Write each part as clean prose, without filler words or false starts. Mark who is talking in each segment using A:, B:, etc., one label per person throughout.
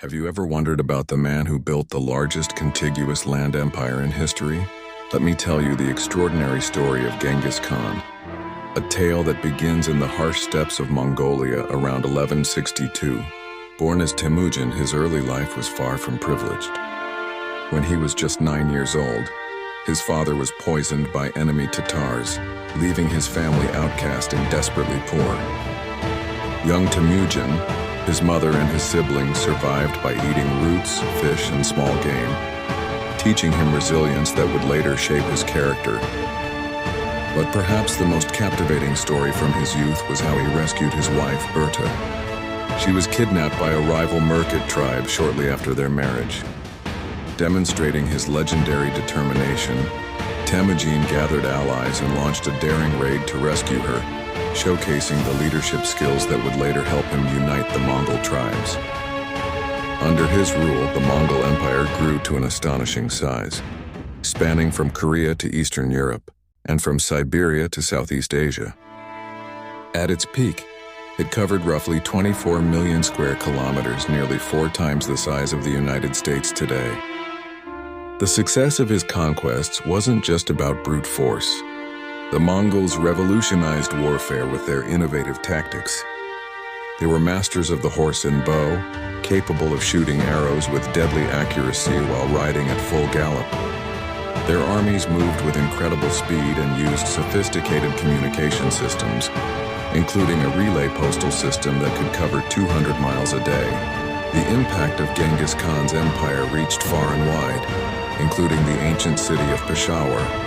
A: Have you ever wondered about the man who built the largest contiguous land empire in history? Let me tell you the extraordinary story of Genghis Khan, a tale that begins in the harsh steppes of Mongolia around 1162. Born as Temüjin, his early life was far from privileged. When he was just 9 years old, his father was poisoned by enemy Tatars, leaving his family outcast and desperately poor. Young Temüjin, his mother and his siblings survived by eating roots, fish, and small game, teaching him resilience that would later shape his character. But perhaps the most captivating story from his youth was how he rescued his wife, Börte. She was kidnapped by a rival Merkit tribe shortly after their marriage. Demonstrating his legendary determination, Temüjin gathered allies and launched a daring raid to rescue her, showcasing the leadership skills that would later help him unite the Mongol tribes. Under his rule, the Mongol Empire grew to an astonishing size, spanning from Korea to Eastern Europe and from Siberia to Southeast Asia. At its peak, it covered roughly 24 million square kilometers, nearly 4 times the size of the United States today. The success of his conquests wasn't just about brute force. The Mongols revolutionized warfare with their innovative tactics. They were masters of the horse and bow, capable of shooting arrows with deadly accuracy while riding at full gallop. Their armies moved with incredible speed and used sophisticated communication systems, including a relay postal system that could cover 200 miles a day. The impact of Genghis Khan's empire reached far and wide, including the ancient city of Peshawar,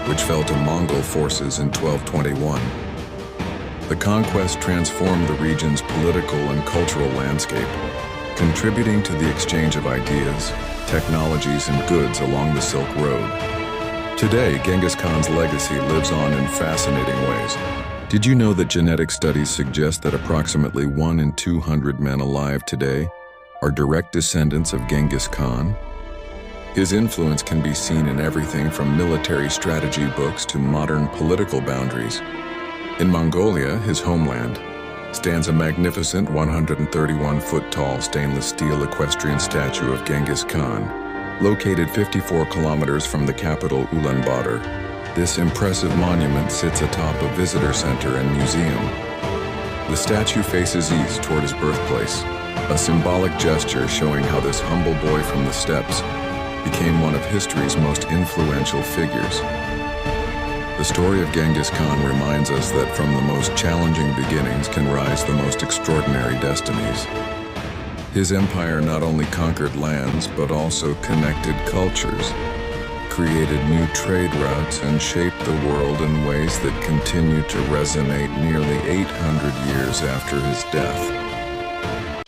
A: which fell to Mongol forces in 1221. The conquest transformed the region's political and cultural landscape, contributing to the exchange of ideas, technologies, and goods along the Silk Road. Today, Genghis Khan's legacy lives on in fascinating ways. Did you know that genetic studies suggest that approximately 1 in 200 men alive today are direct descendants of Genghis Khan? His influence can be seen in everything from military strategy books to modern political boundaries. In Mongolia, his homeland, stands a magnificent 131-foot-tall stainless steel equestrian statue of Genghis Khan, located 54 kilometers from the capital Ulaanbaatar. This impressive monument sits atop a visitor center and museum. The statue faces east toward his birthplace, a symbolic gesture showing how this humble boy from the steppes became one of history's most influential figures. The story of Genghis Khan reminds us that from the most challenging beginnings can rise the most extraordinary destinies. His empire not only conquered lands, but also connected cultures, created new trade routes, and shaped the world in ways that continue to resonate nearly 800 years after his death.